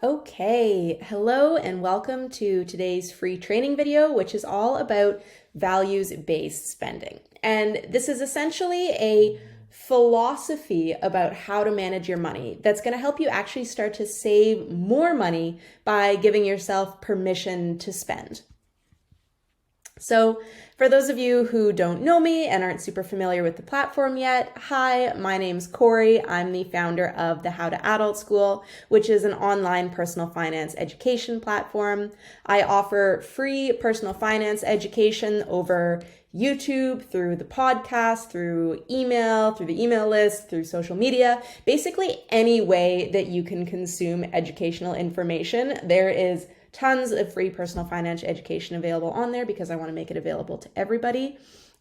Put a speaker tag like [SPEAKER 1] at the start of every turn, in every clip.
[SPEAKER 1] Okay, hello and welcome to today's free training video, which is all about values-based spending. And this is essentially a philosophy about how to manage your money that's going to help you actually start to save more money by giving yourself permission to spend. So for those of you who don't know me and aren't super familiar with the platform yet, hi, my name's Corey. I'm the founder of the How to Adult School, which is an online personal finance education platform. I offer free personal finance education over YouTube, through the podcast, through email, through the email list, through social media, basically any way that you can consume educational information. There is tons of free personal finance education available on there because I want to make it available to everybody.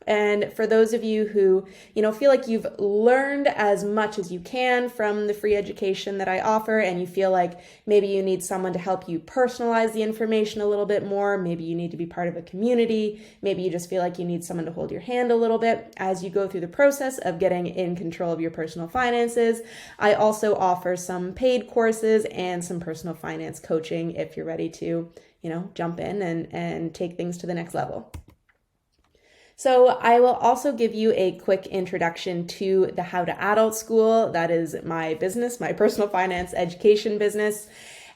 [SPEAKER 1] And for those of you who, feel like you've learned as much as you can from the free education that I offer, and you feel like maybe you need someone to help you personalize the information a little bit more, maybe you need to be part of a community, maybe you just feel like you need someone to hold your hand a little bit as you go through the process of getting in control of your personal finances, I also offer some paid courses and some personal finance coaching if you're ready to, jump in and take things to the next level. So I will also give you a quick introduction to the How to Adult School. That is my business, my personal finance education business.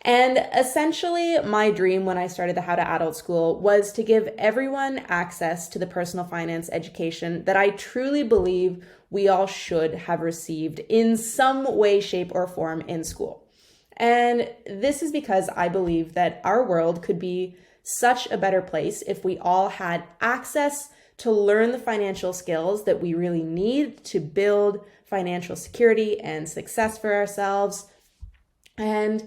[SPEAKER 1] And essentially my dream when I started the How to Adult School was to give everyone access to the personal finance education that I truly believe we all should have received in some way, shape, or form in school. And this is because I believe that our world could be such a better place if we all had access to learn the financial skills that we really need to build financial security and success for ourselves. And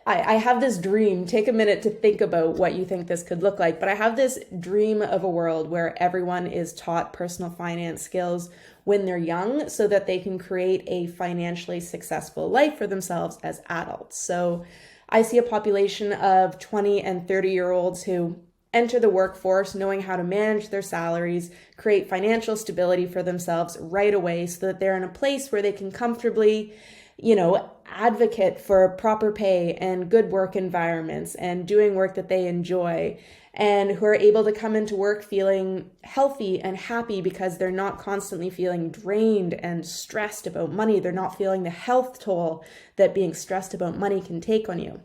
[SPEAKER 1] I have this dream, take a minute to think about what you think this could look like, but I have this dream of a world where everyone is taught personal finance skills when they're young so that they can create a financially successful life for themselves as adults. So I see a population of 20 and 30-year-olds who enter the workforce knowing how to manage their salaries, create financial stability for themselves right away so that they're in a place where they can comfortably, advocate for proper pay and good work environments and doing work that they enjoy, and who are able to come into work feeling healthy and happy because they're not constantly feeling drained and stressed about money. They're not feeling the health toll that being stressed about money can take on you.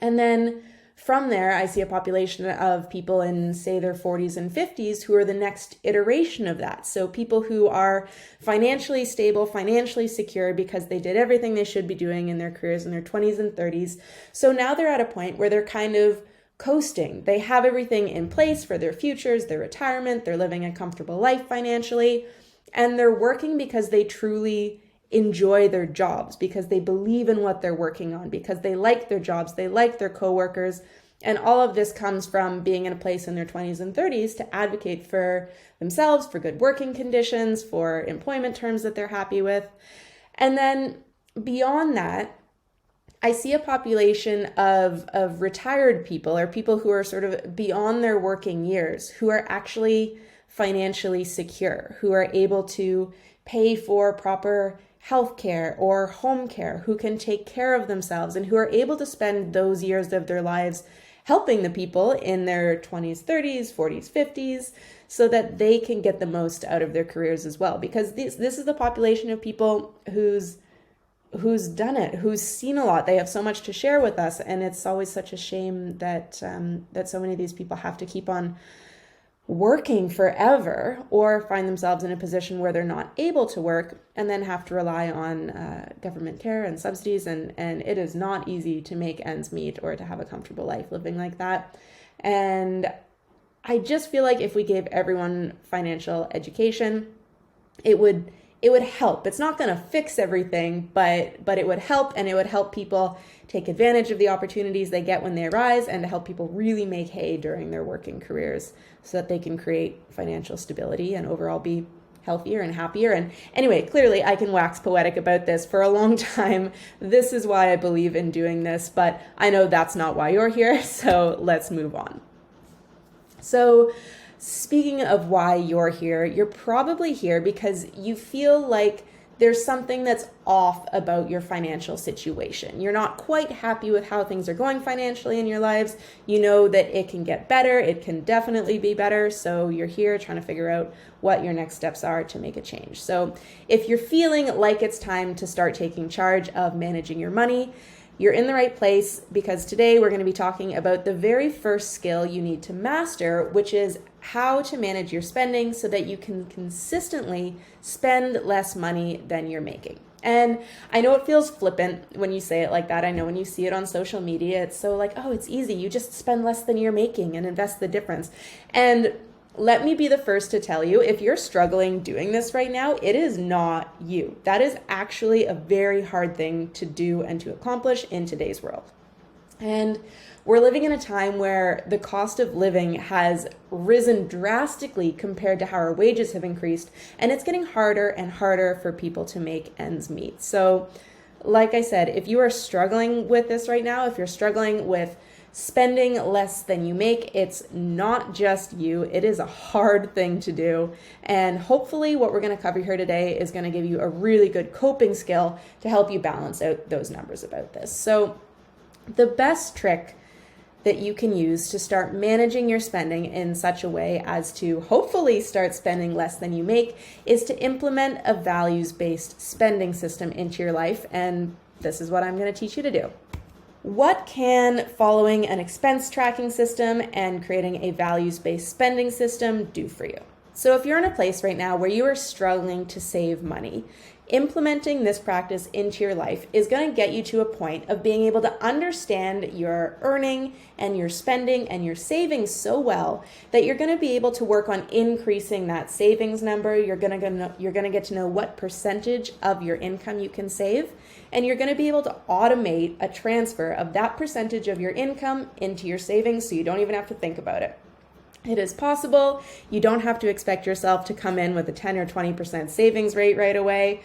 [SPEAKER 1] And then from there, I see a population of people in, say, their 40s and 50s who are the next iteration of that. So people who are financially stable, financially secure because they did everything they should be doing in their careers in their 20s and 30s. So now they're at a point where they're kind of coasting. They have everything in place for their futures, their retirement, they're living a comfortable life financially, and they're working because they truly enjoy their jobs, because they believe in what they're working on, because they like their jobs, they like their coworkers. And all of this comes from being in a place in their 20s and 30s to advocate for themselves, for good working conditions, for employment terms that they're happy with. And then beyond that, I see a population of retired people, or people who are sort of beyond their working years, who are actually financially secure, who are able to pay for proper healthcare or home care, who can take care of themselves, and who are able to spend those years of their lives helping the people in their 20s, 30s, 40s, 50s, so that they can get the most out of their careers as well. Because this is the population of people who's done it, who's seen a lot. They have so much to share with us, and it's always such a shame that so many of these people have to keep on working forever or find themselves in a position where they're not able to work and then have to rely on government care and subsidies. And it is not easy to make ends meet or to have a comfortable life living like that. And I just feel like if we gave everyone financial education, it would help. It's not going to fix everything, but it would help, and it would help people take advantage of the opportunities they get when they arise, and to help people really make hay during their working careers so that they can create financial stability and overall be healthier and happier. And anyway, clearly I can wax poetic about this for a long time. This is why I believe in doing this, but I know that's not why you're here, so let's move on. So speaking of why you're here, you're probably here because you feel like there's something that's off about your financial situation. You're not quite happy with how things are going financially in your lives. You know that it can get better. It can definitely be better. So you're here trying to figure out what your next steps are to make a change. So if you're feeling like it's time to start taking charge of managing your money, you're in the right place, because today we're going to be talking about the very first skill you need to master, which is how to manage your spending so that you can consistently spend less money than you're making. And I know it feels flippant when you say it like that. I know when you see it on social media, it's so like, oh, it's easy. You just spend less than you're making and invest the difference. And let me be the first to tell you, if you're struggling doing this right now, it is not you. That is actually a very hard thing to do and to accomplish in today's world. And we're living in a time where the cost of living has risen drastically compared to how our wages have increased, and it's getting harder and harder for people to make ends meet. So, like I said, if you are struggling with this right now, if you're struggling with spending less than you make, it's not just you. It is a hard thing to do. And hopefully what we're going to cover here today is going to give you a really good coping skill to help you balance out those numbers about this. So the best trick that you can use to start managing your spending in such a way as to hopefully start spending less than you make is to implement a values-based spending system into your life. And this is what I'm going to teach you to do. What can following an expense tracking system and creating a values-based spending system do for you? So if you're in a place right now where you are struggling to save money, implementing this practice into your life is going to get you to a point of being able to understand your earning and your spending and your savings so well that you're going to be able to work on increasing that savings number. You're going to get to know what percentage of your income you can save, and you're going to be able to automate a transfer of that percentage of your income into your savings so you don't even have to think about it. It is possible. You don't have to expect yourself to come in with a 10 or 20% savings rate right away.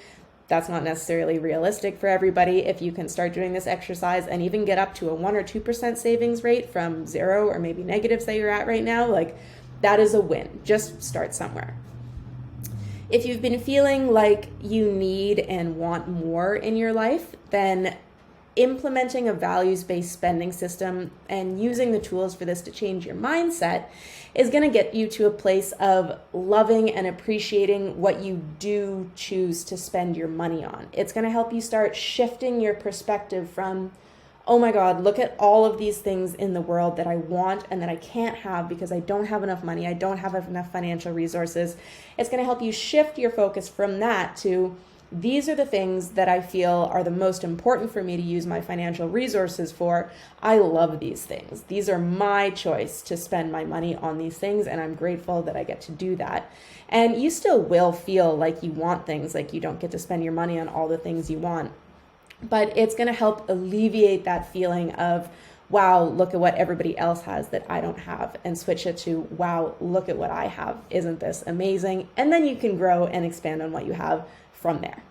[SPEAKER 1] That's not necessarily realistic for everybody. If you can start doing this exercise and even get up to a 1 or 2% savings rate from zero or maybe negatives that you're at right now, like that is a win. Just start somewhere. If you've been feeling like you need and want more in your life, then implementing a values-based spending system and using the tools for this to change your mindset is going to get you to a place of loving and appreciating what you do choose to spend your money on. It's going to help you start shifting your perspective from, oh my God, look at all of these things in the world that I want and that I can't have because I don't have enough money, I don't have enough financial resources. It's going to help you shift your focus from that to, these are the things that I feel are the most important for me to use my financial resources for. I love these things. These are my choice to spend my money on these things, and I'm grateful that I get to do that. And you still will feel like you want things, like you don't get to spend your money on all the things you want. But it's going to help alleviate that feeling of, wow, look at what everybody else has that I don't have, and switch it to, wow, look at what I have. Isn't this amazing? And then you can grow and expand on what you have from there.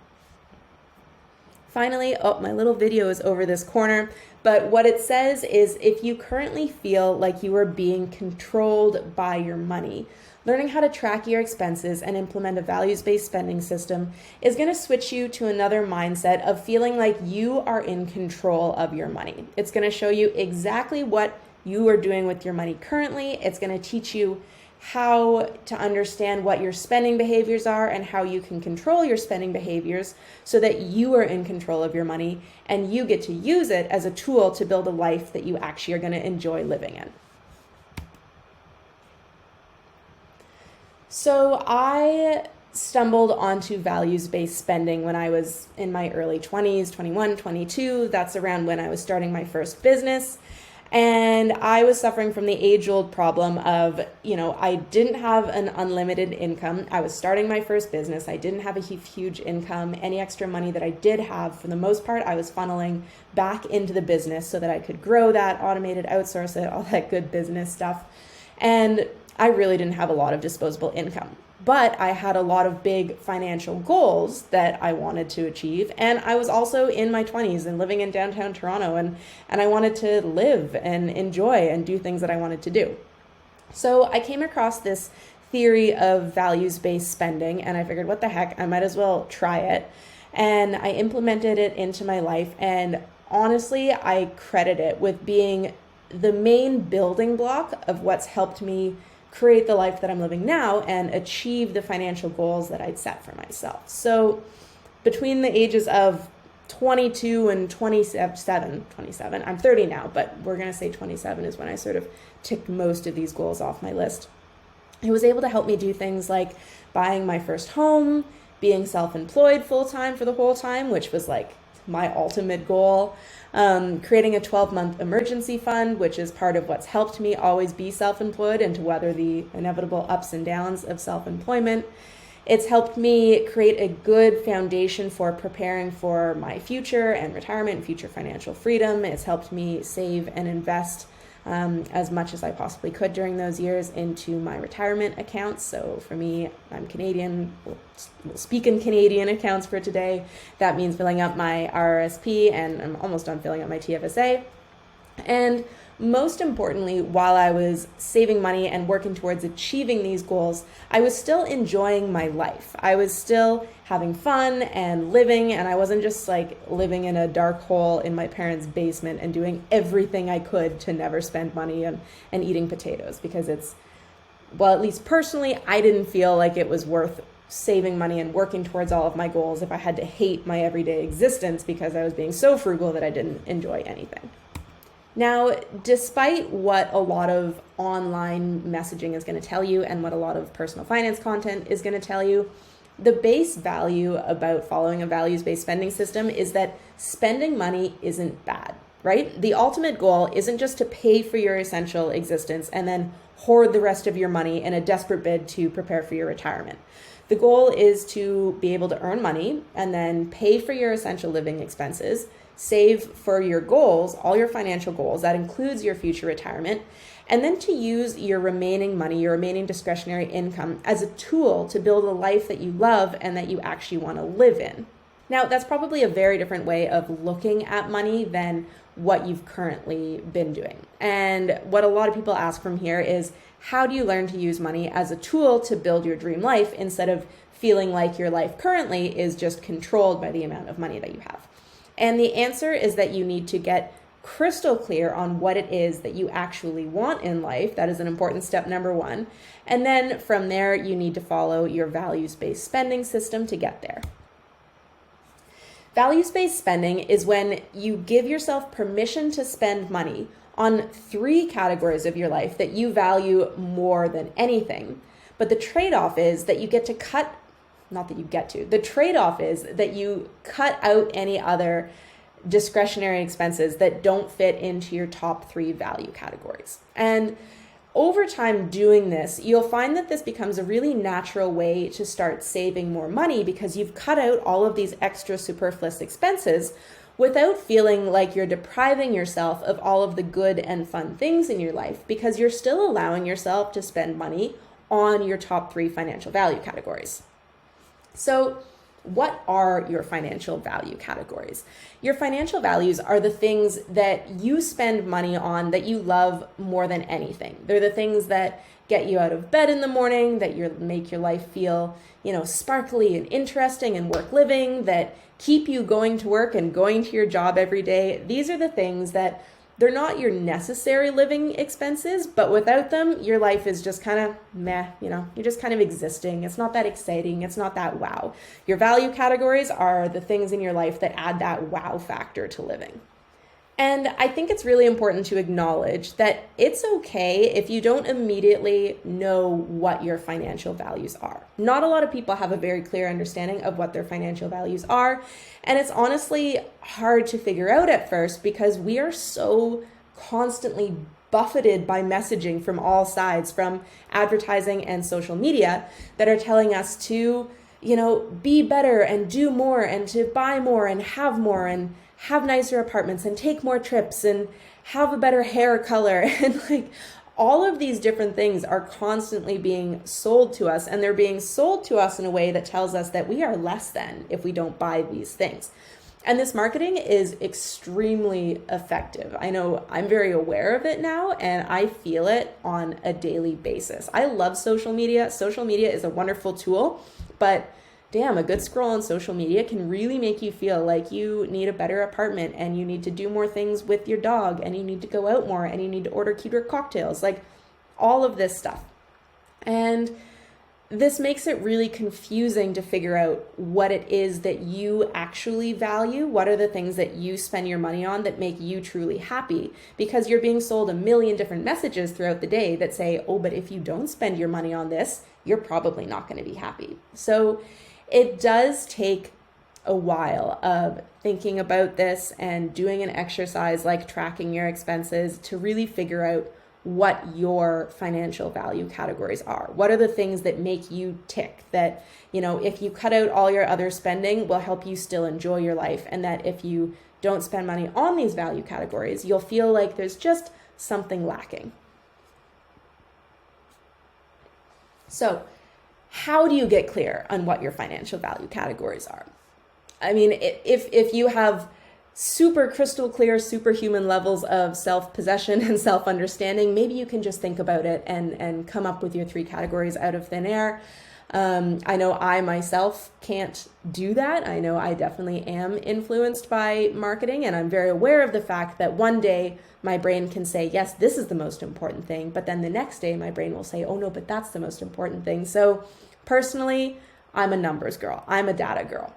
[SPEAKER 1] Finally, my little video is over this corner, but what it says is if you currently feel like you are being controlled by your money, learning how to track your expenses and implement a values-based spending system is going to switch you to another mindset of feeling like you are in control of your money. It's going to show you exactly what you are doing with your money currently. It's going to teach you how to understand what your spending behaviors are and how you can control your spending behaviors so that you are in control of your money and you get to use it as a tool to build a life that you actually are going to enjoy living in. So I stumbled onto values-based spending when I was in my early 20s, 21, 22. That's around when I was starting my first business. And I was suffering from the age-old problem of, I didn't have an unlimited income. I was starting my first business. I didn't have a huge income. Any extra money that I did have, for the most part, I was funneling back into the business so that I could grow that, automate it, outsource it, all that good business stuff. And I really didn't have a lot of disposable income. But I had a lot of big financial goals that I wanted to achieve. And I was also in my 20s and living in downtown Toronto, and I wanted to live and enjoy and do things that I wanted to do. So I came across this theory of values-based spending, and I figured, what the heck, I might as well try it. And I implemented it into my life, and honestly, I credit it with being the main building block of what's helped me create the life that I'm living now and achieve the financial goals that I'd set for myself. So between the ages of 22 and 27, I'm 30 now, but we're going to say 27 is when I sort of ticked most of these goals off my list. It was able to help me do things like buying my first home, being self-employed full-time for the whole time, which was like my ultimate goal, creating a 12-month emergency fund, which is part of what's helped me always be self-employed and to weather the inevitable ups and downs of self-employment. It's helped me create a good foundation for preparing for my future and retirement and future financial freedom. It's helped me save and invest as much as I possibly could during those years into my retirement accounts. So for me, I'm Canadian, we'll speak in Canadian accounts for today. That means filling up my RRSP, and I'm almost done filling up my TFSA. And most importantly, while I was saving money and working towards achieving these goals, I was still enjoying my life. I was still having fun and living, and I wasn't just like living in a dark hole in my parents' basement and doing everything I could to never spend money and eating potatoes, because it's, well, at least personally, I didn't feel like it was worth saving money and working towards all of my goals if I had to hate my everyday existence because I was being so frugal that I didn't enjoy anything. Now, despite what a lot of online messaging is going to tell you and what a lot of personal finance content is going to tell you, the base value about following a values-based spending system is that spending money isn't bad, right? The ultimate goal isn't just to pay for your essential existence and then hoard the rest of your money in a desperate bid to prepare for your retirement. The goal is to be able to earn money and then pay for your essential living expenses, save for your goals, all your financial goals, that includes your future retirement, and then to use your remaining money, your remaining discretionary income as a tool to build a life that you love and that you actually want to live in. Now, that's probably a very different way of looking at money than what you've currently been doing. And what a lot of people ask from here is, how do you learn to use money as a tool to build your dream life instead of feeling like your life currently is just controlled by the amount of money that you have? And the answer is that you need to get crystal clear on what it is that you actually want in life. That is an important step number one. And then from there, you need to follow your values-based spending system to get there. Values-based spending is when you give yourself permission to spend money on 3 categories of your life that you value more than anything. But the trade-off is that you get to cut the trade-off is that you cut out any other discretionary expenses that don't fit into your top 3 value categories. And over time doing this, you'll find that this becomes a really natural way to start saving more money because you've cut out all of these extra superfluous expenses without feeling like you're depriving yourself of all of the good and fun things in your life, because you're still allowing yourself to spend money on your top 3 financial value categories. So what are your financial value categories? Your financial values are the things that you spend money on that you love more than anything. They're the things that get you out of bed in the morning, that make your life feel, sparkly and interesting and work living, that keep you going to work and going to your job every day. These are the things that they're not your necessary living expenses, but without them, your life is just kind of meh, you're just kind of existing. It's not that exciting. It's not that wow. Your value categories are the things in your life that add that wow factor to living. And I think it's really important to acknowledge that it's okay if you don't immediately know what your financial values are. Not a lot of people have a very clear understanding of what their financial values are. And it's honestly hard to figure out at first because we are so constantly buffeted by messaging from all sides, from advertising and social media, that are telling us to, be better and do more and to buy more and have nicer apartments and take more trips and have a better hair color. And all of these different things are constantly being sold to us, and they're being sold to us in a way that tells us that we are less than if we don't buy these things. And this marketing is extremely effective. I know I'm very aware of it now, and I feel it on a daily basis. I love social media. Social media is a wonderful tool, but damn, a good scroll on social media can really make you feel like you need a better apartment and you need to do more things with your dog and you need to go out more and you need to order cuter cocktails, like all of this stuff. And this makes it really confusing to figure out what it is that you actually value. What are the things that you spend your money on that make you truly happy? Because you're being sold a million different messages throughout the day that say, oh, but if you don't spend your money on this, you're probably not going to be happy. So it does take a while of thinking about this and doing an exercise like tracking your expenses to really figure out what your financial value categories are. What are the things that make you tick, that, if you cut out all your other spending, will help you still enjoy your life, and that if you don't spend money on these value categories, you'll feel like there's just something lacking. So how do you get clear on what your financial value categories are? I mean, if you have super crystal clear, superhuman levels of self-possession and self-understanding, maybe you can just think about it and come up with your 3 categories out of thin air. I know I myself can't do that. I know I definitely am influenced by marketing, and I'm very aware of the fact that one day my brain can say, yes, this is the most important thing, but then the next day my brain will say, oh no, but that's the most important thing. So personally, I'm a numbers girl. I'm a data girl.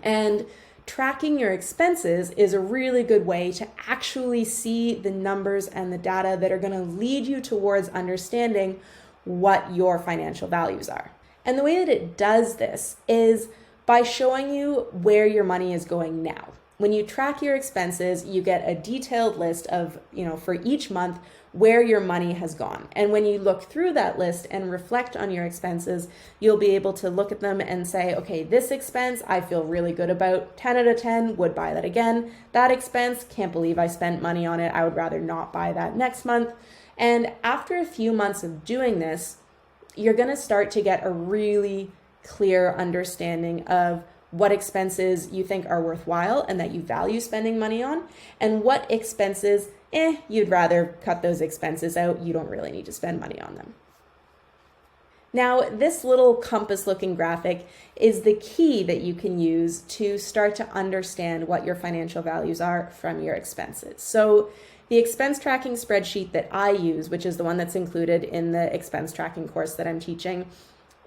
[SPEAKER 1] And tracking your expenses is a really good way to actually see the numbers and the data that are going to lead you towards understanding what your financial values are. And the way that it does this is by showing you where your money is going now. When you track your expenses, you get a detailed list of, for each month, where your money has gone. And when you look through that list and reflect on your expenses, you'll be able to look at them and say, okay, this expense I feel really good about, 10 out of 10, would buy that again. That expense, can't believe I spent money on it, I would rather not buy that next month. And after a few months of doing this, you're going to start to get a really clear understanding of what expenses you think are worthwhile and that you value spending money on, and what expenses, you'd rather cut those expenses out. You don't really need to spend money on them. Now, this little compass looking graphic is the key that you can use to start to understand what your financial values are from your expenses. So the expense tracking spreadsheet that I use, which is the one that's included in the expense tracking course that I'm teaching,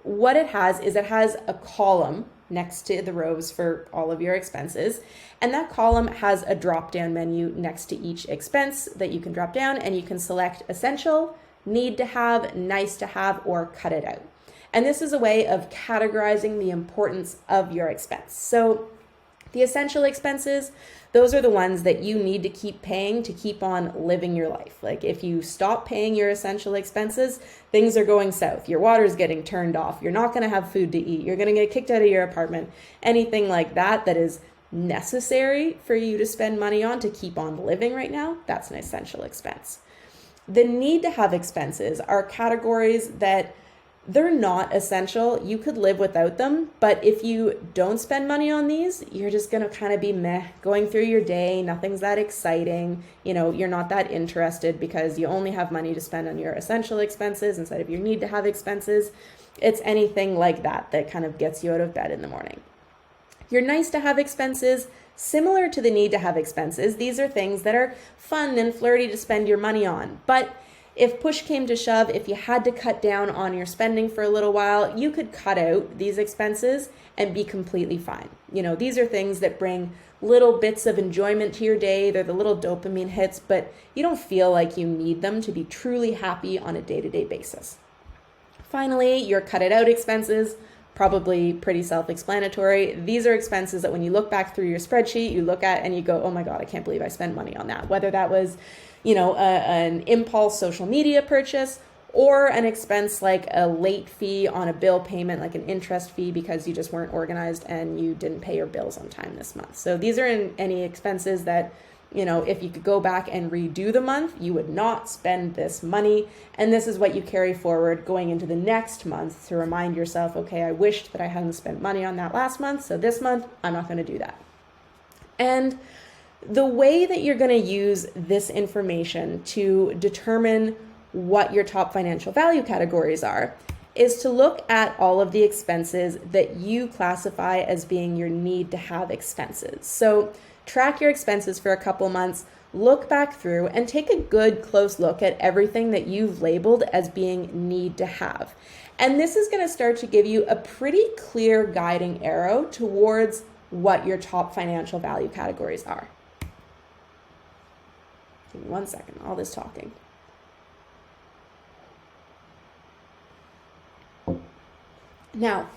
[SPEAKER 1] what it has is it has a column next to the rows for all of your expenses. And that column has a drop-down menu next to each expense that you can drop down, and you can select essential, need to have, nice to have, or cut it out. And this is a way of categorizing the importance of your expense. So the essential expenses, those are the ones that you need to keep paying to keep on living your life. Like if you stop paying your essential expenses, things are going south. Your water's getting turned off. You're not going to have food to eat. You're going to get kicked out of your apartment. Anything like that that is necessary for you to spend money on to keep on living right now, that's an essential expense. The need to have expenses are categories that they're not essential. You could live without them, but if you don't spend money on these, you're just going to kind of be meh, going through your day. Nothing's that exciting. You're not that interested because you only have money to spend on your essential expenses instead of your need to have expenses. It's anything like that that kind of gets you out of bed in the morning. Your nice to have expenses, similar to the need to have expenses, these are things that are fun and flirty to spend your money on, but if push came to shove, if you had to cut down on your spending for a little while, you could cut out these expenses and be completely fine. These are things that bring little bits of enjoyment to your day. They're the little dopamine hits, but you don't feel like you need them to be truly happy on a day-to-day basis. Finally, your cut it out expenses, probably pretty self-explanatory. These are expenses that when you look back through your spreadsheet, you look at and you go, oh my God, I can't believe I spent money on that. Whether that was an impulse social media purchase, or an expense like a late fee on a bill payment, like an interest fee because you just weren't organized and you didn't pay your bills on time this month. So these are any expenses that, if you could go back and redo the month, you would not spend this money. And this is what you carry forward going into the next month to remind yourself, okay, I wished that I hadn't spent money on that last month, so this month I'm not going to do that. And the way that you're going to use this information to determine what your top financial value categories are is to look at all of the expenses that you classify as being your need to have expenses. So track your expenses for a couple months, look back through, and take a good close look at everything that you've labeled as being need to have. And this is going to start to give you a pretty clear guiding arrow towards what your top financial value categories are. Give me 1 second, all this talking. Now,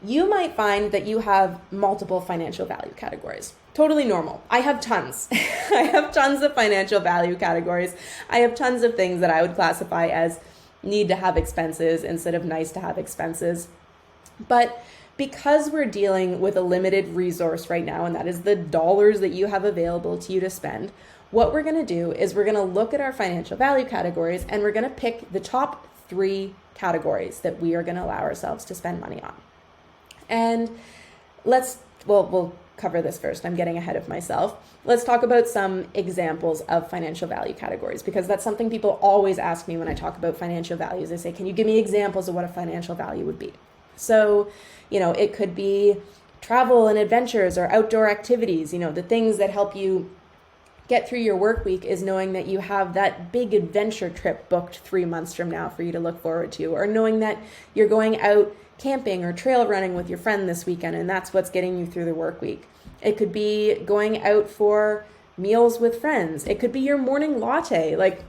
[SPEAKER 1] you might find that you have multiple financial value categories. Totally normal. I have tons. I have tons of financial value categories. I have tons of things that I would classify as need to have expenses instead of nice to have expenses. But because we're dealing with a limited resource right now, and that is the dollars that you have available to you to spend, what we're going to do is we're going to look at our financial value categories and we're going to pick the top 3 categories that we are going to allow ourselves to spend money on. And we'll cover this first. I'm getting ahead of myself. Let's talk about some examples of financial value categories, because that's something people always ask me when I talk about financial values. They say, can you give me examples of what a financial value would be? So, it could be travel and adventures or outdoor activities. The things that help you get through your work week is knowing that you have that big adventure trip booked 3 months from now for you to look forward to, or knowing that you're going out camping or trail running with your friend this weekend and that's what's getting you through the work week. It could be going out for meals with friends. It could be your morning latte. Like,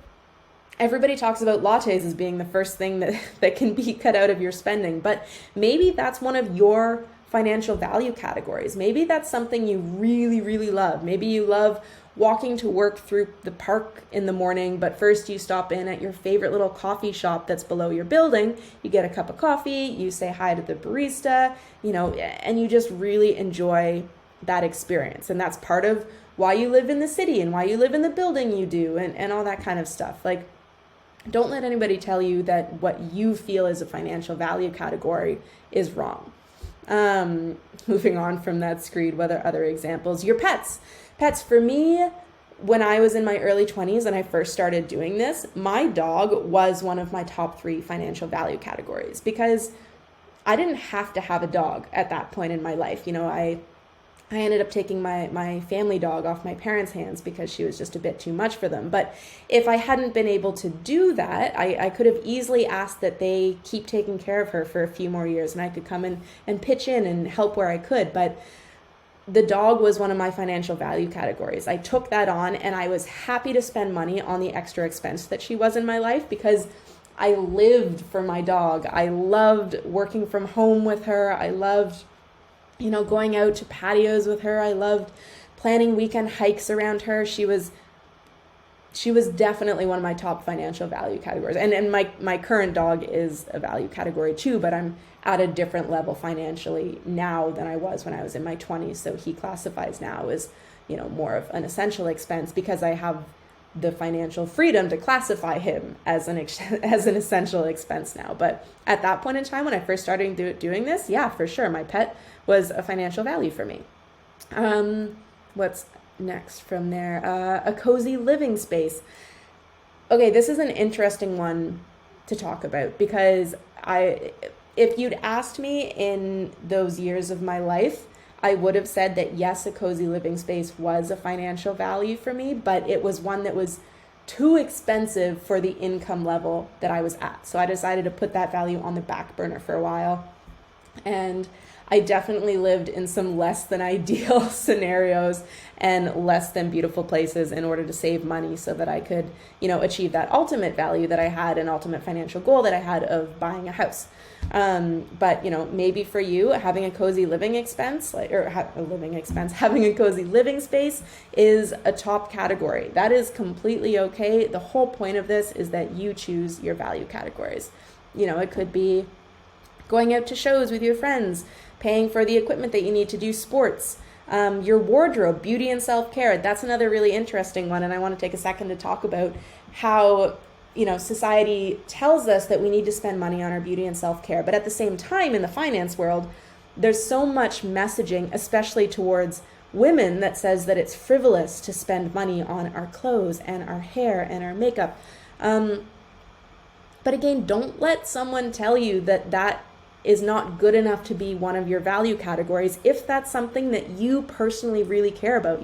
[SPEAKER 1] everybody talks about lattes as being the first thing that can be cut out of your spending, but maybe that's one of your financial value categories. Maybe that's something you really, really love. Maybe you love walking to work through the park in the morning, but first you stop in at your favorite little coffee shop that's below your building. You get a cup of coffee, you say hi to the barista, and you just really enjoy that experience. And that's part of why you live in the city and why you live in the building you do and all that kind of stuff. Like, don't let anybody tell you that what you feel is a financial value category is wrong. Moving on from that screed, other examples, your pets. Pets, for me, when I was in my early 20s and I first started doing this, my dog was one of my top 3 financial value categories, because I didn't have to have a dog at that point in my life. I ended up taking my family dog off my parents' hands because she was just a bit too much for them. But if I hadn't been able to do that, I could have easily asked that they keep taking care of her for a few more years and I could come in and pitch in and help where I could. But the dog was one of my financial value categories. I took that on and I was happy to spend money on the extra expense that she was in my life because I lived for my dog. I loved working from home with her. I loved going out to patios with her. I loved planning weekend hikes around her. She was definitely one of my top financial value categories. And my current dog is a value category too, but I'm at a different level financially now than I was when I was in my 20s. So he classifies now as, more of an essential expense because I have the financial freedom to classify him as an essential expense now. But at that point in time, when I first started doing this, yeah, for sure, my pet was a financial value for me. What's next from there? A cozy living space. Okay, this is an interesting one to talk about because if you'd asked me in those years of my life, I would have said that yes, a cozy living space was a financial value for me, but it was one that was too expensive for the income level that I was at. So I decided to put that value on the back burner for a while. And I definitely lived in some less than ideal scenarios and less than beautiful places in order to save money so that I could, achieve that ultimate value that I had, an ultimate financial goal that I had of buying a house. But maybe for you, having a cozy living expense, having a cozy living space is a top category. That is completely okay. The whole point of this is that you choose your value categories. It could be going out to shows with your friends, paying for the equipment that you need to do sports, your wardrobe, beauty and self-care. That's another really interesting one. And I want to take a second to talk about how society tells us that we need to spend money on our beauty and self-care. But at the same time, in the finance world, there's so much messaging, especially towards women that says that it's frivolous to spend money on our clothes and our hair and our makeup. But again, don't let someone tell you that that is not good enough to be one of your value categories if that's something that you personally really care about.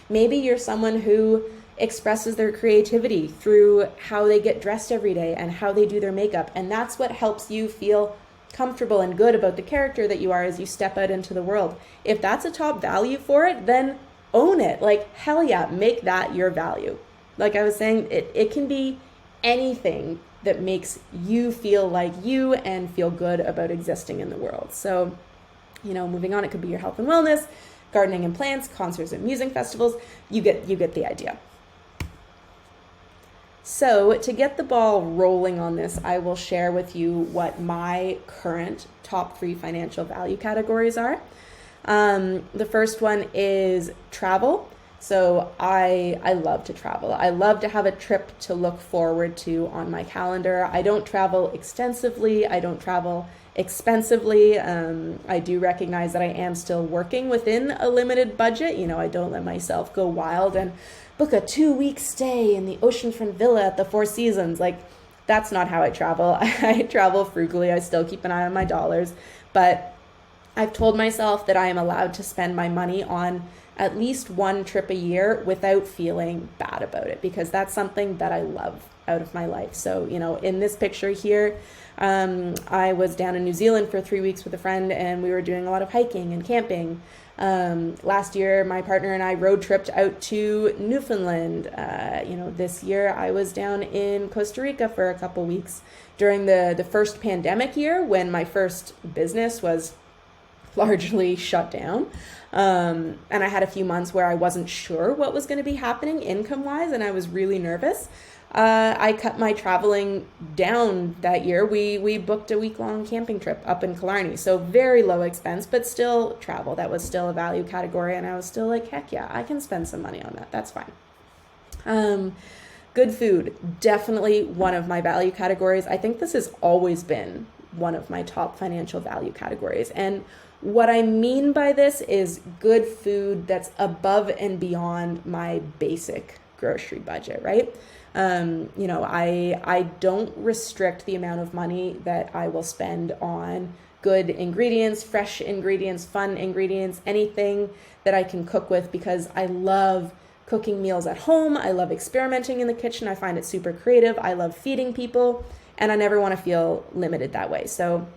[SPEAKER 1] Maybe you're someone who expresses their creativity through how they get dressed every day and how they do their makeup, and that's what helps you feel comfortable and good about the character that you are as you step out into the world. If that's a top value for it, then own it. Like, hell yeah, make that your value. Like I was saying, it can be anything that makes you feel like you and feel good about existing in the world. So, moving on, it could be your health and wellness, gardening and plants, concerts and music festivals. You get the idea. So to get the ball rolling on this, I will share with you what my current top 3 financial value categories are. The first one is travel. So I love to travel. I love to have a trip to look forward to on my calendar. I don't travel extensively. I don't travel expensively. I do recognize that I am still working within a limited budget. I don't let myself go wild and book a 2-week stay in the oceanfront villa at the Four Seasons. Like, that's not how I travel. I travel frugally. I still keep an eye on my dollars, but I've told myself that I am allowed to spend my money on at least one trip a year without feeling bad about it, because that's something that I love out of my life. So, in this picture here, I was down in New Zealand for 3 weeks with a friend, and we were doing a lot of hiking and camping. Last year, my partner and I road tripped out to Newfoundland. This year I was down in Costa Rica for a couple weeks during the first pandemic year when my first business was largely shut down. And I had a few months where I wasn't sure what was going to be happening income-wise, and I was really nervous. I cut my traveling down that year. We booked a week-long camping trip up in Killarney. So very low expense, but still travel. That was still a value category. And I was still like, heck yeah, I can spend some money on that. That's fine. Good food, definitely one of my value categories. I think this has always been one of my top financial value categories. And what I mean by this is good food that's above and beyond my basic grocery budget, right? I don't restrict the amount of money that I will spend on good ingredients, fresh ingredients, fun ingredients, anything that I can cook with, because I love cooking meals at home. I love experimenting in the kitchen. I find it super creative. I love feeding people, and I never want to feel limited that way. So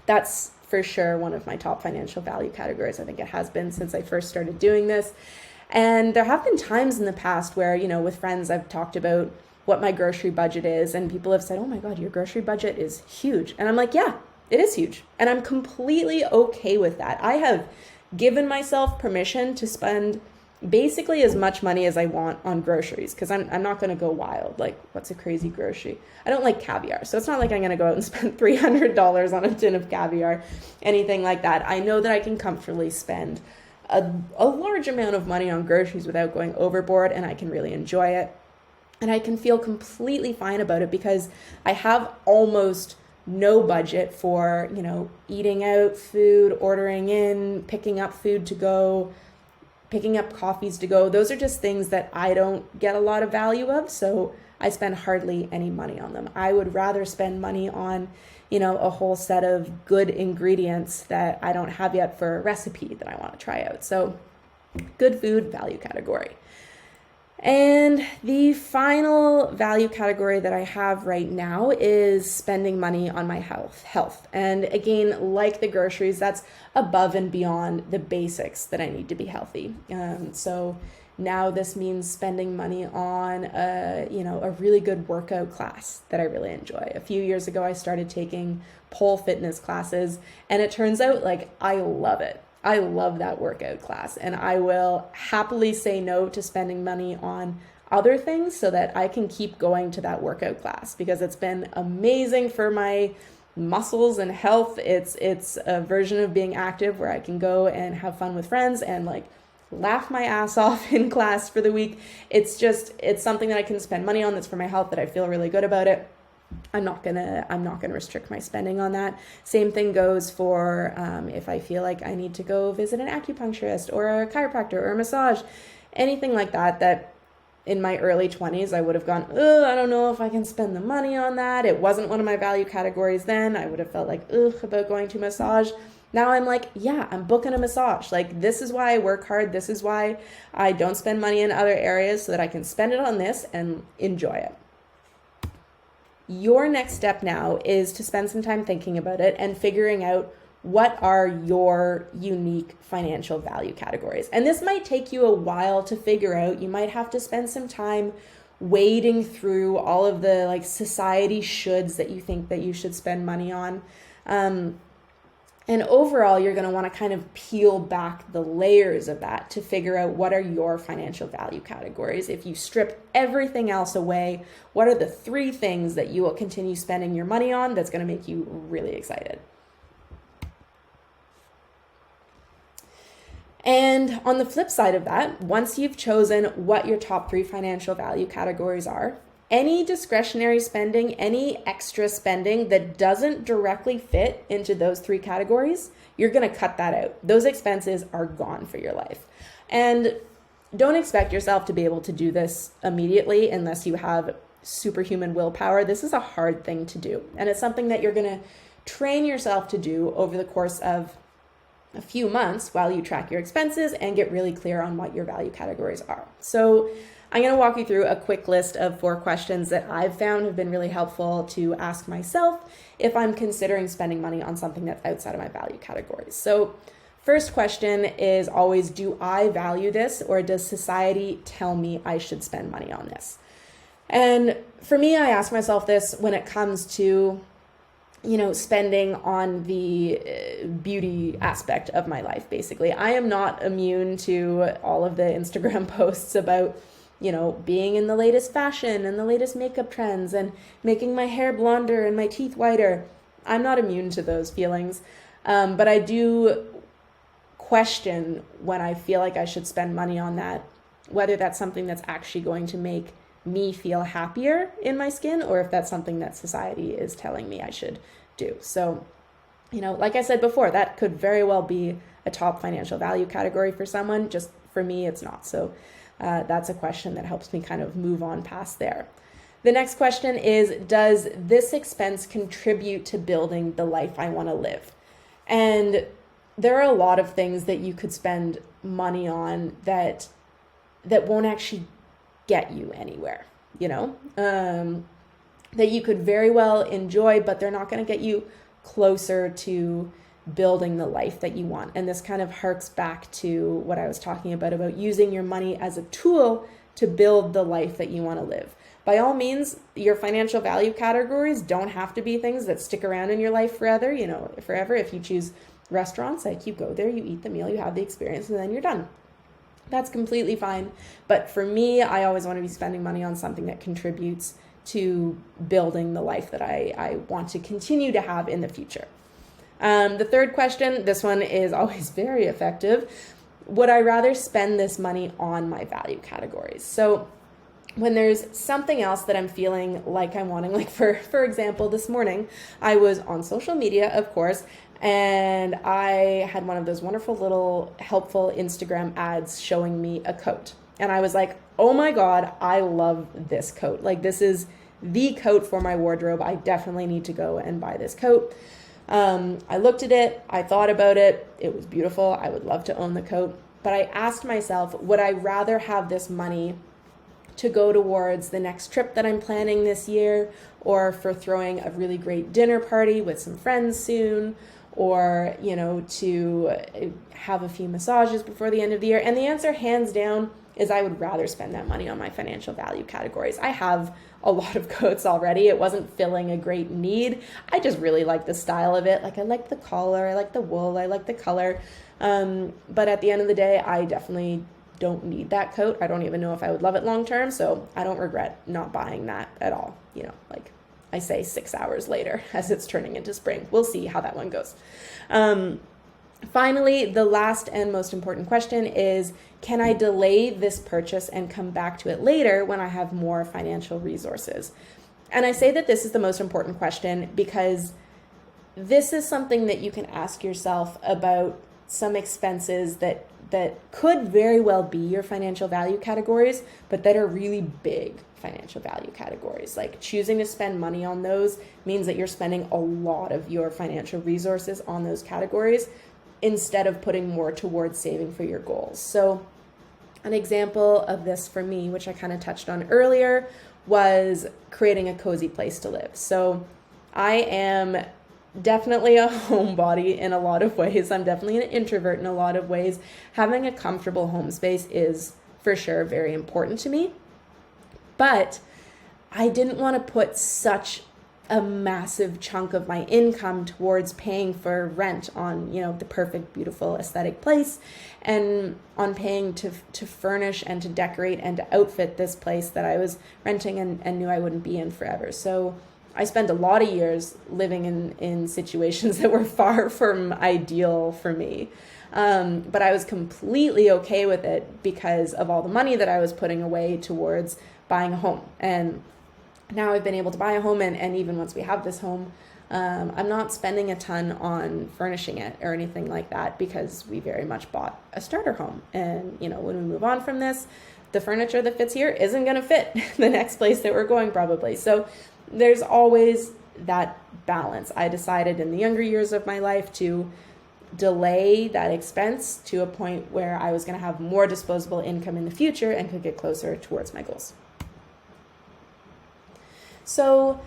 [SPEAKER 1] that's for sure one of my top financial value categories. I think it has been since I first started doing this. And there have been times in the past where, with friends, I've talked about what my grocery budget is, and people have said, oh my God, your grocery budget is huge. And I'm like, yeah, it is huge. And I'm completely okay with that. I have given myself permission to spend basically as much money as I want on groceries, because I'm not going to go wild. Like, what's a crazy grocery? I don't like caviar. So it's not like I'm going to go out and spend $300 on a tin of caviar, anything like that. I know that I can comfortably spend a large amount of money on groceries without going overboard, and I can really enjoy it. And I can feel completely fine about it because I have almost no budget for, eating out food, ordering in, picking up food to go, picking up coffees to go. Those are just things that I don't get a lot of value of, so I spend hardly any money on them. I would rather spend money on, a whole set of good ingredients that I don't have yet for a recipe that I want to try out. So good food, value category. And the final value category that I have right now is spending money on my health. And again, like the groceries, that's above and beyond the basics that I need to be healthy. So now this means spending money on a really good workout class that I really enjoy. A few years ago, I started taking pole fitness classes, and it turns out like I love it. I love that workout class, and I will happily say no to spending money on other things so that I can keep going to that workout class, because it's been amazing for my muscles and health. It's a version of being active where I can go and have fun with friends and like laugh my ass off in class for the week. It's something that I can spend money on that's for my health, that I feel really good about it. I'm not gonna restrict my spending on that. Same thing goes for if I feel like I need to go visit an acupuncturist or a chiropractor or a massage, anything like that, that in my early 20s, I would have gone, ugh, I don't know if I can spend the money on that. It wasn't one of my value categories then. I would have felt like, ugh, about going to massage. Now I'm like, yeah, I'm booking a massage. Like, this is why I work hard. This is why I don't spend money in other areas, so that I can spend it on this and enjoy it. Your next step now is to spend some time thinking about it and figuring out what are your unique financial value categories. And this might take you a while to figure out. You might have to spend some time wading through all of the like society shoulds that you think that you should spend money on. And overall, you're going to want to kind of peel back the layers of that to figure out what are your financial value categories. If you strip everything else away, what are the 3 things that you will continue spending your money on that's going to make you really excited? And on the flip side of that, once you've chosen what your top 3 financial value categories are, any discretionary spending, any extra spending that doesn't directly fit into those 3 categories, you're going to cut that out. Those expenses are gone for your life. And don't expect yourself to be able to do this immediately unless you have superhuman willpower. This is a hard thing to do. And it's something that you're going to train yourself to do over the course of a few months while you track your expenses and get really clear on what your value categories are. So I'm going to walk you through a quick list of 4 questions that I've found have been really helpful to ask myself if I'm considering spending money on something that's outside of my value categories. So first question is always, do I value this, or does society tell me I should spend money on this? And for me, I ask myself this when it comes to spending on the beauty aspect of my life, basically. I am not immune to all of the Instagram posts about, being in the latest fashion and the latest makeup trends and making my hair blonder and my teeth whiter. I'm not immune to those feelings. But I do question when I feel like I should spend money on that, whether that's something that's actually going to make me feel happier in my skin, or if that's something that society is telling me I should do. So, like I said before, that could very well be a top financial value category for someone. Just for me, it's not. So that's a question that helps me kind of move on past there. The next question is, does this expense contribute to building the life I want to live? And there are a lot of things that you could spend money on that won't actually get you anywhere, that you could very well enjoy, but they're not going to get you closer to building the life that you want. And this kind of harks back to what I was talking about using your money as a tool to build the life that you want to live. By all means, your financial value categories don't have to be things that stick around in your life forever. If you choose restaurants, like you go there, you eat the meal, you have the experience, and then you're done. That's completely fine. But for me, I always want to be spending money on something that contributes to building the life that I want to continue to have in the future. The third question, this one is always very effective. Would I rather spend this money on my value categories? So when there's something else that I'm feeling like I'm wanting, like for example, this morning, I was on social media, of course, and I had one of those wonderful little helpful Instagram ads showing me a coat. And I was like, oh my God, I love this coat. Like, this is the coat for my wardrobe. I definitely need to go and buy this coat. I looked at it. I thought about it. It was beautiful. I would love to own the coat. But I asked myself, would I rather have this money to go towards the next trip that I'm planning this year, or for throwing a really great dinner party with some friends soon, or, to have a few massages before the end of the year? And the answer, hands down, is I would rather spend that money on my financial value categories. I have a lot of coats already. It wasn't filling a great need. I just really like the style of it. Like, I like the collar, I like the wool, I like the color. But at the end of the day, I definitely don't need that coat. I don't even know if I would love it long term. So I don't regret not buying that at all. Like I say 6 hours later as it's turning into spring. We'll see how that one goes. Finally, the last and most important question is, can I delay this purchase and come back to it later when I have more financial resources? And I say that this is the most important question because this is something that you can ask yourself about some expenses that could very well be your financial value categories, but that are really big financial value categories. Like choosing to spend money on those means that you're spending a lot of your financial resources on those categories instead of putting more towards saving for your goals. So an example of this for me, which I kind of touched on earlier, was creating a cozy place to live. So I am definitely a homebody in a lot of ways. I'm definitely an introvert in a lot of ways. Having a comfortable home space is for sure very important to me. But I didn't want to put such a massive chunk of my income towards paying for rent on, the perfect, beautiful, aesthetic place, and on paying to furnish and to decorate and to outfit this place that I was renting and knew I wouldn't be in forever. So I spent a lot of years living in situations that were far from ideal for me. But I was completely okay with it because of all the money that I was putting away towards buying a home. And now I've been able to buy a home, and even once we have this home, I'm not spending a ton on furnishing it or anything like that because we very much bought a starter home. And, when we move on from this, the furniture that fits here isn't going to fit the next place that we're going probably. So there's always that balance. I decided in the younger years of my life to delay that expense to a point where I was going to have more disposable income in the future and could get closer towards my goals. So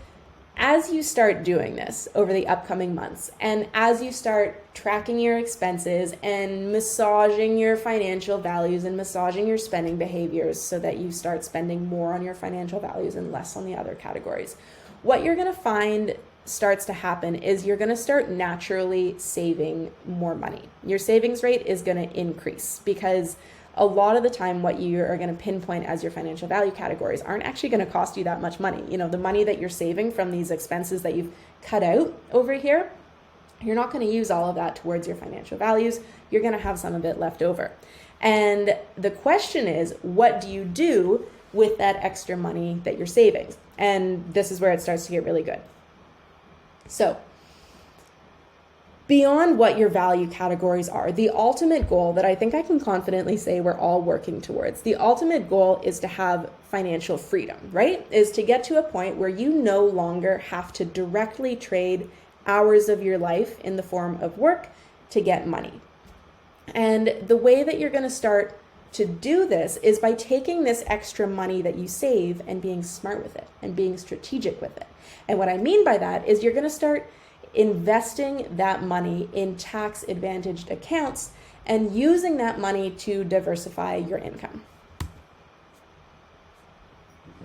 [SPEAKER 1] as you start doing this over the upcoming months, and as you start tracking your expenses and massaging your financial values and massaging your spending behaviors so that you start spending more on your financial values and less on the other categories, what you're going to find starts to happen is you're going to start naturally saving more money. Your savings rate is going to increase because a lot of the time what you are going to pinpoint as your financial value categories aren't actually going to cost you that much money. The money that you're saving from these expenses that you've cut out over here, you're not going to use all of that towards your financial values. You're going to have some of it left over. And the question is, what do you do with that extra money that you're saving? And this is where it starts to get really good. So beyond what your value categories are, the ultimate goal that I think I can confidently say we're all working towards, the ultimate goal is to have financial freedom, right? Is to get to a point where you no longer have to directly trade hours of your life in the form of work to get money. And the way that you're going to start to do this is by taking this extra money that you save and being smart with it and being strategic with it. And what I mean by that is you're going to start investing that money in tax advantaged accounts and using that money to diversify your income.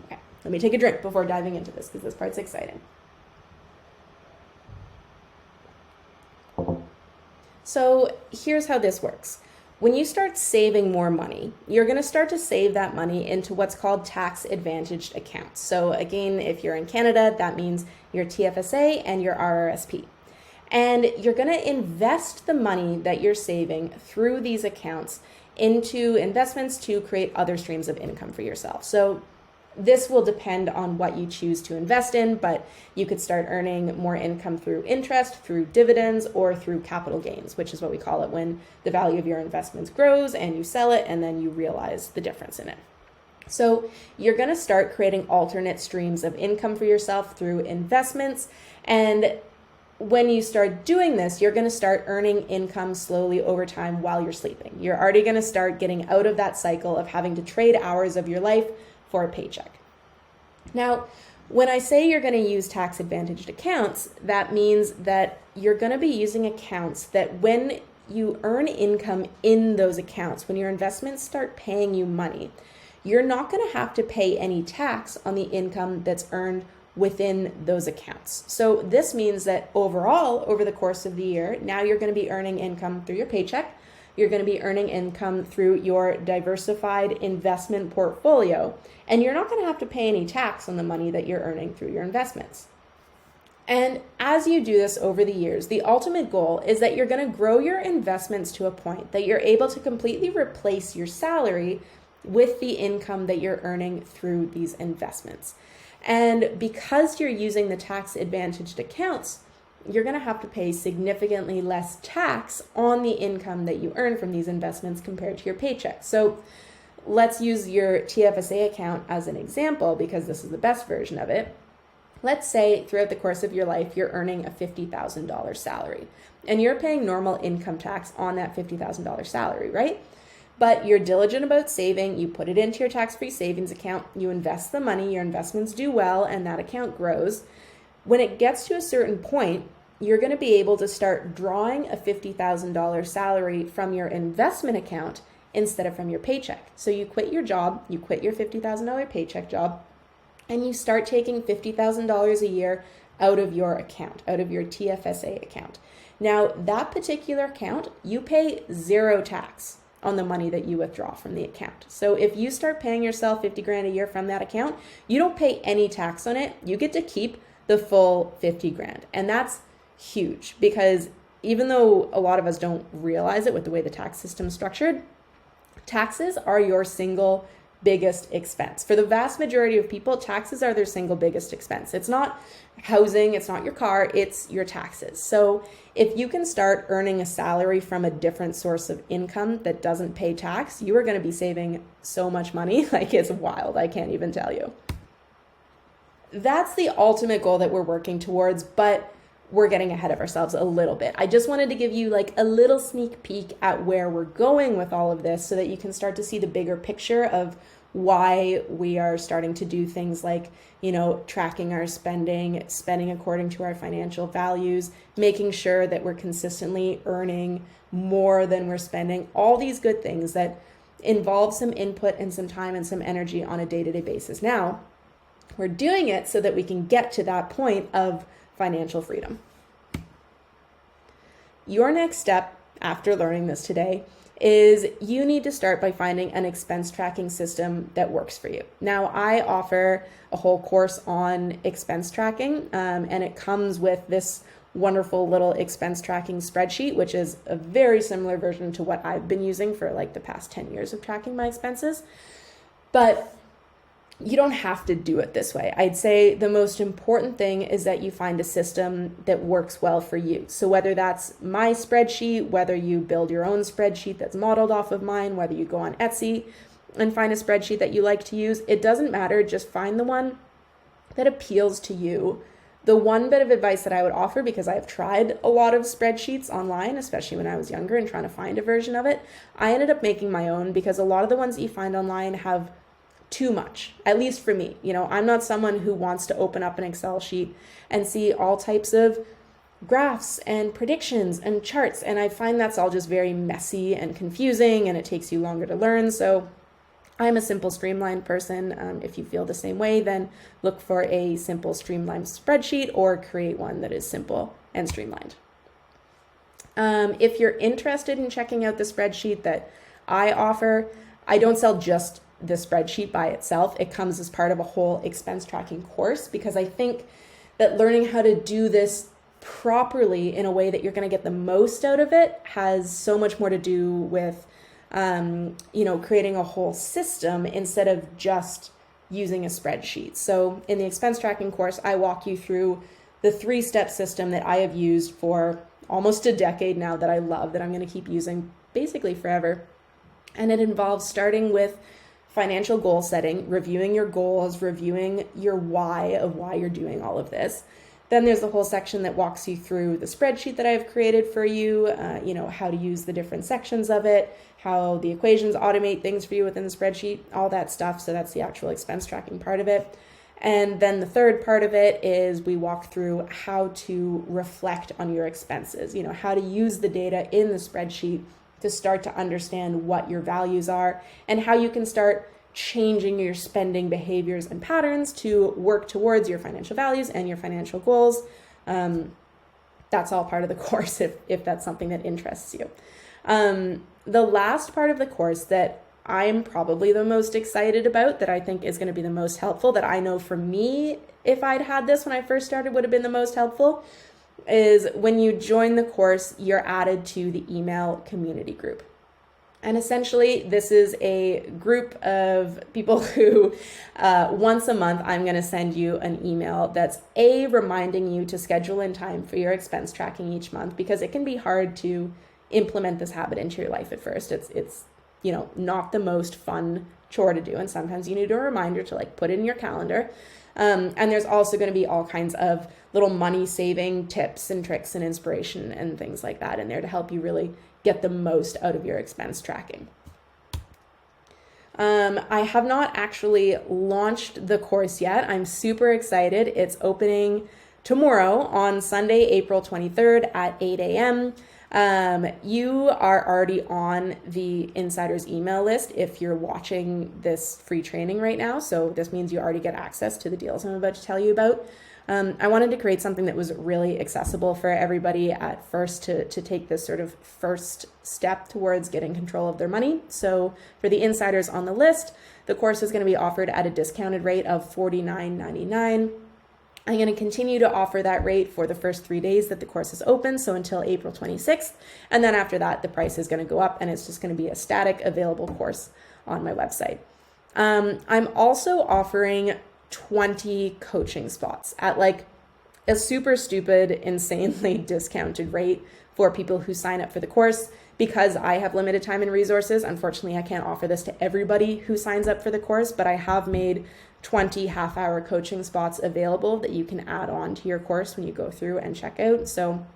[SPEAKER 1] Okay, let me take a drink before diving into this because this part's exciting. So here's how this works. When you start saving more money, you're going to start to save that money into what's called tax advantaged accounts. So again, if you're in Canada, that means your TFSA and your RRSP. And you're going to invest the money that you're saving through these accounts into investments to create other streams of income for yourself. So this will depend on what you choose to invest in, but you could start earning more income through interest, through dividends, or through capital gains, which is what we call it when the value of your investments grows and you sell it and then you realize the difference in it. So you're going to start creating alternate streams of income for yourself through investments. And when you start doing this, you're going to start earning income slowly over time while you're sleeping. You're already going to start getting out of that cycle of having to trade hours of your life for a paycheck. Now, when I say you're going to use tax advantaged accounts, that means that you're going to be using accounts that when you earn income in those accounts, when your investments start paying you money, you're not going to have to pay any tax on the income that's earned within those accounts. So this means that overall, over the course of the year, now you're going to be earning income through your paycheck. You're going to be earning income through your diversified investment portfolio, and you're not going to have to pay any tax on the money that you're earning through your investments. And as you do this over the years, the ultimate goal is that you're going to grow your investments to a point that you're able to completely replace your salary with the income that you're earning through these investments. And because you're using the tax advantaged accounts, you're going to have to pay significantly less tax on the income that you earn from these investments compared to your paycheck. So let's use your TFSA account as an example because this is the best version of it. Let's say throughout the course of your life, you're earning a $50,000 salary and you're paying normal income tax on that $50,000 salary, right? But you're diligent about saving, you put it into your tax-free savings account, you invest the money, your investments do well, and that account grows. When it gets to a certain point, you're going to be able to start drawing a $50,000 salary from your investment account instead of from your paycheck. So you quit your job, you quit your $50,000 paycheck job, and you start taking $50,000 a year out of your account, out of your TFSA account. Now, that particular account, you pay zero tax on the money that you withdraw from the account. So if you start paying yourself 50 grand a year from that account, you don't pay any tax on it. You get to keep the full 50 grand. And that's huge because even though a lot of us don't realize it with the way the tax system is structured, taxes are your single biggest expense. For the vast majority of people, taxes are their single biggest expense. It's not housing, it's not your car, it's your taxes. So if you can start earning a salary from a different source of income that doesn't pay tax, you are going to be saving so much money. Like, it's wild. I can't even tell you. That's the ultimate goal that we're working towards, but we're getting ahead of ourselves a little bit. I just wanted to give you like a little sneak peek at where we're going with all of this so that you can start to see the bigger picture of why we are starting to do things like, tracking our spending according to our financial values, making sure that we're consistently earning more than we're spending, all these good things that involve some input and some time and some energy on a day-to-day basis. Now, we're doing it so that we can get to that point of financial freedom. Your next step after learning this today is you need to start by finding an expense tracking system that works for you. Now, I offer a whole course on expense tracking, and it comes with this wonderful little expense tracking spreadsheet, which is a very similar version to what I've been using for like the past 10 years of tracking my expenses. But you don't have to do it this way. I'd say the most important thing is that you find a system that works well for you. So whether that's my spreadsheet, whether you build your own spreadsheet that's modeled off of mine, whether you go on Etsy and find a spreadsheet that you like to use, it doesn't matter. Just find the one that appeals to you. The one bit of advice that I would offer, because I've tried a lot of spreadsheets online, especially when I was younger and trying to find a version of it, I ended up making my own because a lot of the ones that you find online have too much, at least for me. I'm not someone who wants to open up an Excel sheet and see all types of graphs and predictions and charts. And I find that's all just very messy and confusing, and it takes you longer to learn. So I'm a simple, streamlined person. If you feel the same way, then look for a simple, streamlined spreadsheet or create one that is simple and streamlined. If you're interested in checking out the spreadsheet that I offer, I don't sell just the spreadsheet by itself. It comes as part of a whole expense tracking course because I think that learning how to do this properly in a way that you're going to get the most out of it has so much more to do with, creating a whole system instead of just using a spreadsheet. So in the expense tracking course, I walk you through the 3-step system that I have used for almost a decade now that I love, that I'm going to keep using basically forever. And it involves starting with financial goal setting, reviewing your goals, reviewing your why of why you're doing all of this. Then there's the whole section that walks you through the spreadsheet that I've created for you, how to use the different sections of it, how the equations automate things for you within the spreadsheet, all that stuff. So that's the actual expense tracking part of it. And then the third part of it is we walk through how to reflect on your expenses, how to use the data in the spreadsheet to start to understand what your values are and how you can start changing your spending behaviors and patterns to work towards your financial values and your financial goals. That's all part of the course if that's something that interests you. The last part of the course that I'm probably the most excited about, that I think is going to be the most helpful, that I know for me, if I'd had this when I first started, would have been the most helpful, is when you join the course, you're added to the email community group. And essentially, this is a group of people who once a month, I'm going to send you an email that's reminding you to schedule in time for your expense tracking each month, because it can be hard to implement this habit into your life at first. It's not the most fun chore to do. And sometimes you need a reminder to put it in your calendar. And there's also going to be all kinds of little money saving tips and tricks and inspiration and things like that in there to help you really get the most out of your expense tracking. I have not actually launched the course yet. I'm super excited. It's opening tomorrow on Sunday, April 23rd at 8 a.m. You are already on the Insider's email list if you're watching this free training right now. So this means you already get access to the deals I'm about to tell you about. I wanted to create something that was really accessible for everybody at first to take this sort of first step towards getting control of their money. So for the insiders on the list, the course is going to be offered at a discounted rate of $49.99. I'm going to continue to offer that rate for the first 3 days that the course is open, so until April 26th. And then after that, the price is going to go up, and it's just going to be a static available course on my website. I'm also offering 20 coaching spots at a super stupid, insanely discounted rate for people who sign up for the course. Because I have limited time and resources, unfortunately, I can't offer this to everybody who signs up for the course, but I have made 20 half-hour coaching spots available that you can add on to your course when you go through and check out. So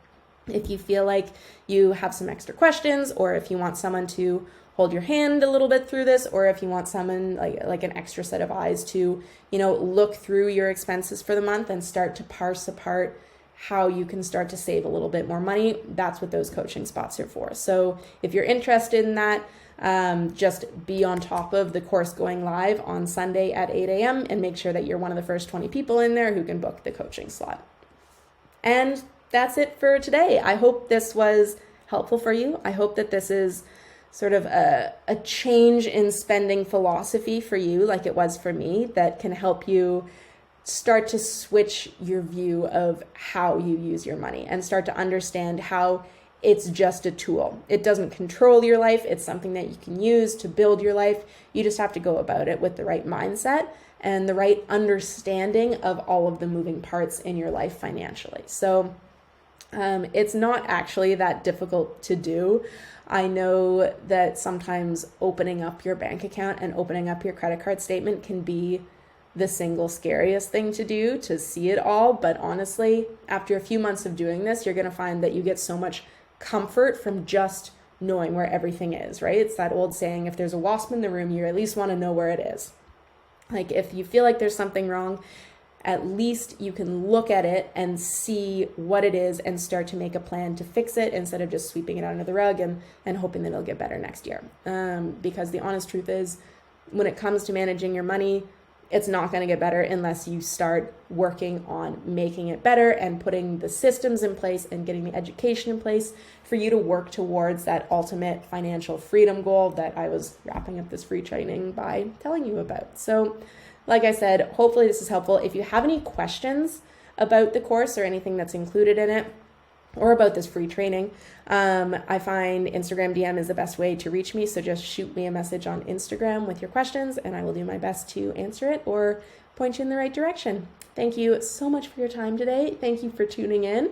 [SPEAKER 1] if you feel like you have some extra questions, or if you want someone to hold your hand a little bit through this, or if you want someone like an extra set of eyes to, look through your expenses for the month and start to parse apart how you can start to save a little bit more money, that's what those coaching spots are for. So if you're interested in that, just be on top of the course going live on Sunday at 8 a.m. and make sure that you're one of the first 20 people in there who can book the coaching slot. And that's it for today. I hope this was helpful for you. I hope that this is sort of a change in spending philosophy for you, like it was for me, that can help you start to switch your view of how you use your money and start to understand how it's just a tool. It doesn't control your life. It's something that you can use to build your life. You just have to go about it with the right mindset and the right understanding of all of the moving parts in your life financially. So it's not actually that difficult to do. I know that sometimes opening up your bank account and opening up your credit card statement can be the single scariest thing to do, to see it all. But honestly, after a few months of doing this, you're going to find that you get so much comfort from just knowing where everything is, right? It's that old saying, if there's a wasp in the room, you at least want to know where it is. Like if you feel like there's something wrong, at least you can look at it and see what it is and start to make a plan to fix it instead of just sweeping it under the rug and hoping that it'll get better next year. Because the honest truth is, when it comes to managing your money, it's not going to get better unless you start working on making it better and putting the systems in place and getting the education in place for you to work towards that ultimate financial freedom goal that I was wrapping up this free training by telling you about. So, like I said, hopefully this is helpful. If you have any questions about the course or anything that's included in it, or about this free training, I find Instagram DM is the best way to reach me. So just shoot me a message on Instagram with your questions and I will do my best to answer it or point you in the right direction. Thank you so much for your time today. Thank you for tuning in.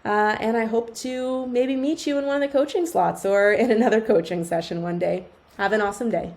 [SPEAKER 1] And I hope to maybe meet you in one of the coaching slots or in another coaching session one day. Have an awesome day.